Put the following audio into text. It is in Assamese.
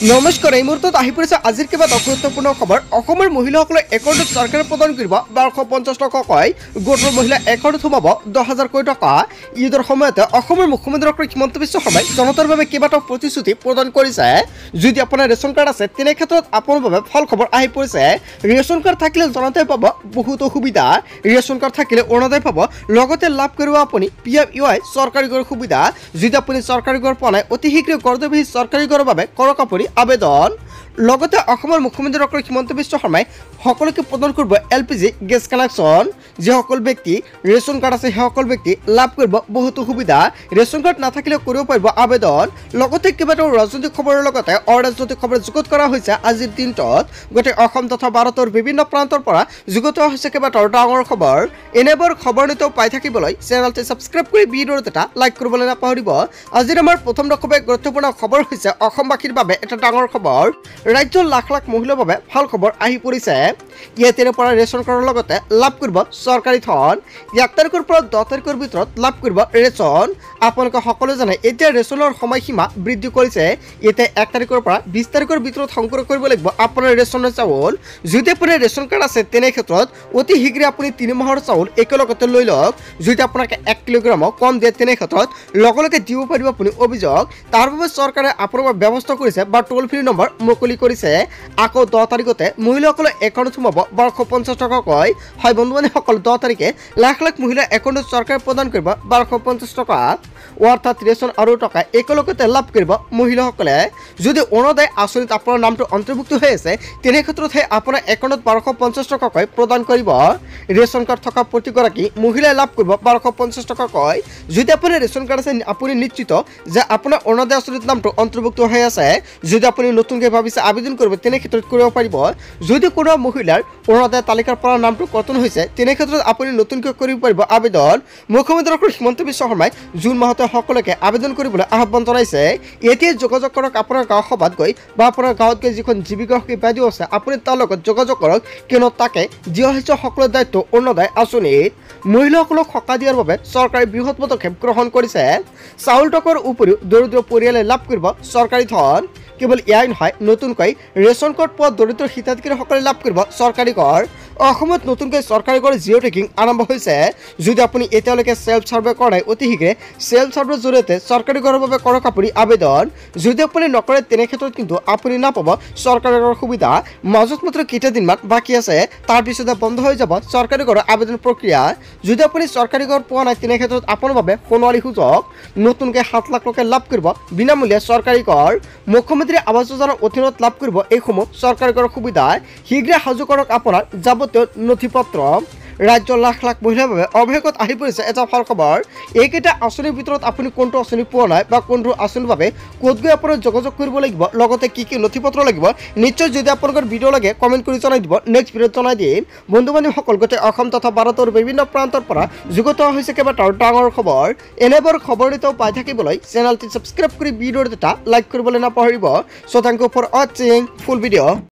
নমস্কাৰ এই মুহূৰ্তত আহি পৰিছে আজিৰ কেইবাটাও গুৰুত্বপূৰ্ণ খবৰ। অসমৰ মহিলাসকলে একাউণ্টত চৰকাৰে প্ৰদান কৰিব 1250 টকাকৈ, গোটৰ মহিলা একাউণ্টত সোমাব 10,000 টকা। ঈদৰ সময়তে অসমৰ মুখ্যমন্ত্ৰী ডক্টৰ হিমন্ত বিশ্ব শৰ্মাই জনতাৰ বাবে কেইবাটাও প্ৰতিশ্ৰুতি প্ৰদান কৰিছে। যদি আপোনাৰ ৰেচন কাৰ্ড আছে তেনে ক্ষেত্ৰত আপোনাৰ বাবে ভাল খবৰ আহি পৰিছে। ৰেচন কাৰ্ড থাকিলে জনতাই পাব বহুতো সুবিধা। ৰেচন কাৰ্ড থাকিলে অৰুণোদয় পাব, লগতে লাভ কৰিব আপুনি PMUY চৰকাৰী ঘৰৰ সুবিধা। যদি আপুনি চৰকাৰী ঘৰ পোৱা নাই অতি শীঘ্ৰে কৰ্তব্যহী চৰকাৰী ঘৰৰ বাবে কৰক আপুনি আবেদন। লগতে অসমৰ মুখ্যমন্ত্ৰী ডক্টৰ হিমন্ত বিশ্ব শৰ্মাই সকলোকে প্ৰদান কৰিব LPG গেছ কানেকশ্যন। যিসকল ব্যক্তি ৰেচন কাৰ্ড আছে সেইসকল ব্যক্তি লাভ কৰিব বহুতো সুবিধা। ৰেচন কাৰ্ড নাথাকিলে কৰিব পাৰিব আবেদন। লগতে কেইবাটাও ৰাজনৈতিক খবৰৰ লগতে অৰাজনৈতিক খবৰ যুগুত কৰা হৈছে আজিৰ দিনটোত। গোটেই অসম তথা ভাৰতৰ বিভিন্ন প্ৰান্তৰ পৰা যুগুত হৈছে কেইবাটাও ডাঙৰ খবৰ। এনেবোৰ খবৰ নিতৌ পাই থাকিবলৈ চেনেলটো ছাবস্ক্ৰাইব কৰি ভিডিঅ'ত এটা লাইক কৰিবলৈ নাপাহৰিব। আজিৰ আমাৰ প্ৰথম গুৰুত্বপূৰ্ণ খবৰ হৈছে অসমবাসীৰ বাবে এটা ডাঙৰ খবৰ। ৰাজ্যৰ লাখ লাখ মহিলাৰ বাবে ভাল খবৰ আহি পৰিছে। ইয়াতেৰে পৰা ৰেচন কাৰ্ডৰ লগতে লাভ কৰিব চৰকাৰী ধন। 1 তাৰিখৰ পৰা 10 তাৰিখৰ ভিতৰত লাভ কৰিব ৰেচন। আপোনালোকে সকলোৱে জানে এতিয়া ৰেচনৰ সময়সীমা বৃদ্ধি কৰিছে। এতিয়া 1 তাৰিখৰ পৰা 20 তাৰিখৰ ভিতৰত সংগ্ৰহ কৰিব লাগিব আপোনাৰ ৰেচনৰ চাউল। যদি আপোনাৰ ৰেচন কাৰ্ড আছে তেনে ক্ষেত্ৰত অতি শীঘ্ৰে আপুনি 3 মাহৰ চাউল একেলগতে লৈ লওক। যদি আপোনাক 1 কিলোগ্ৰাম কম দিয়ে তেনে ক্ষেত্ৰত লগে লগে দিব পাৰিব আপুনি অভিযোগ। তাৰ বাবে চৰকাৰে আপোনাৰ ব্যৱস্থা কৰিছে বা টোল ফ্ৰী নম্বৰ মুকলি কৰিছে। আকৌ 10 তাৰিখতে মহিলাসকলে একাউণ্টত সোমাব 1250 টকাকৈ। হয় বন্ধুবান্ধৱীসকল, 10 তাৰিখে লাখ লাখ মহিলা একাউণ্টত চৰকাৰে প্ৰদান কৰিব 1250 টকা, অৰ্থাৎ ৰেচন আৰু টকা একেলগতে লাভ কৰিব মহিলাসকলে। যদি অৰুণোদয় আঁচনিত আপোনাৰ নামটো অন্তৰ্ভুক্ত হৈ আছে তেনে ক্ষেত্ৰতহে আপোনাৰ একাউণ্টত 1250 টকাকৈ প্ৰদান কৰিব। ৰেচন কাৰ্ড থকা প্ৰতিগৰাকী মহিলাই লাভ কৰিব 1250 টকাকৈ। যদি আপোনাৰ ৰেচন কাৰ্ড আছে আপুনি নিশ্চিত যে আপোনাৰ অৰুণোদয় আঁচনিত নামটো অন্তৰ্ভুক্ত হৈ আছে। যদি আপুনি নতুনকৈ ভাবিছে আবেদন কৰিব তেনে ক্ষেত্ৰত কৰিব পাৰিব। যদি কোনো মহিলাৰ অৰুণোদয় তালিকাৰ পৰা নামটো কৰ্তন হৈছে তেনে ক্ষেত্ৰত আপুনি নতুনকৈ কৰিব পাৰিব আবেদন। মুখ্যমন্ত্ৰী ডক্টৰ হিমন্ত বিশ্ব শৰ্মাই জুন মাহতে সকলোকে আবেদন কৰিবলৈ আহ্বান জনাইছে। এতিয়া যোগাযোগ কৰক আপোনাৰ গাঁও সভাত গৈ বা আপোনাৰ গাঁৱত গৈ যিখন জীৱিকা সখী বাইদেউ আছে আপুনি তাৰ লগত যোগাযোগ কৰক, কিয়নো তাকে দিয়া হৈছে সকলো দায়িত্ব অৰুণোদয় আঁচনিত। মহিলাসকলক সকাহ দিয়াৰ বাবে চৰকাৰে বৃহৎ পদক্ষেপ গ্ৰহণ কৰিছে। চাউল টকাৰ উপৰিও দৰিদ্ৰ পৰিয়ালে লাভ কৰিব চৰকাৰী ধন। কেৱল এয়াই নহয়, নতুনকৈ ৰেচন কাৰ্ড পোৱা দৰিদ্ৰ হিতাধিকাৰীসকলে লাভ কৰিব চৰকাৰী ঘৰ। অসমত নতুনকৈ চৰকাৰী ঘৰ জিঅ' টেকিং আৰম্ভ হৈছে। যদি আপুনি এতিয়ালৈকে চেল্ফ ছাৰ্ভে কৰা নাই অতি শীঘ্ৰে চেল্ফ ছাৰ্ভেৰ জৰিয়তে চৰকাৰী ঘৰৰ বাবে কৰক আপুনি আবেদন। যদি আপুনি নকৰে তেনে ক্ষেত্ৰত কিন্তু আপুনি নাপাব চৰকাৰী ঘৰৰ সুবিধা। মাজত মাত্ৰ কেইটাদিনমান বাকী আছে, তাৰপিছতে বন্ধ হৈ যাব চৰকাৰী ঘৰৰ আবেদন প্ৰক্ৰিয়া। যদি আপুনি চৰকাৰী ঘৰ পোৱা নাই তেনে ক্ষেত্ৰত আপোনাৰ বাবে সোণোৱালী সুযোগ। নতুনকৈ 7 লাখ লোকে লাভ কৰিব বিনামূলীয়া চৰকাৰী ঘৰ। মুখ্যমন্ত্ৰী আৱাস যোজনাৰ অধীনত লাভ কৰিব এইসমূহ চৰকাৰী ঘৰৰ সুবিধা। শীঘ্ৰে সাজু কৰক আপোনাৰ যাৱতীয় নথিপত্ৰ। ৰাজ্যৰ লাখ লাখ মহিলাৰ বাবে অৱশেষত আহি পৰিছে এটা ভাল খবৰ। এইকেইটা আঁচনিৰ ভিতৰত আপুনি কোনটো আঁচনি পোৱা নাই বা কোনটো আঁচনিৰ বাবে ক'ত গৈ আপোনাৰ যোগাযোগ কৰিব লাগিব, লগতে কি কি নথিপত্ৰ লাগিব, নিশ্চয় যদি আপোনালোকৰ ভিডিঅ' লাগে কমেণ্ট কৰি জনাই দিব, নেক্সট ভিডিঅ'ত জনাই দিম। বন্ধু বান্ধৱীসকল, গোটেই অসম তথা ভাৰতৰ বিভিন্ন প্ৰান্তৰ পৰা যুগুত হৈছে কেইবাটাও ডাঙৰ খবৰ। এনেবোৰ খবৰ নিতৌ পাই থাকিবলৈ চেনেলটো ছাবস্ক্ৰাইব কৰি ভিডিঅ'ত এটা লাইক কৰিবলৈ নাপাহৰিব। চ' থেংক ইউ ফৰ ৱাচিং ফুল ভিডিঅ'।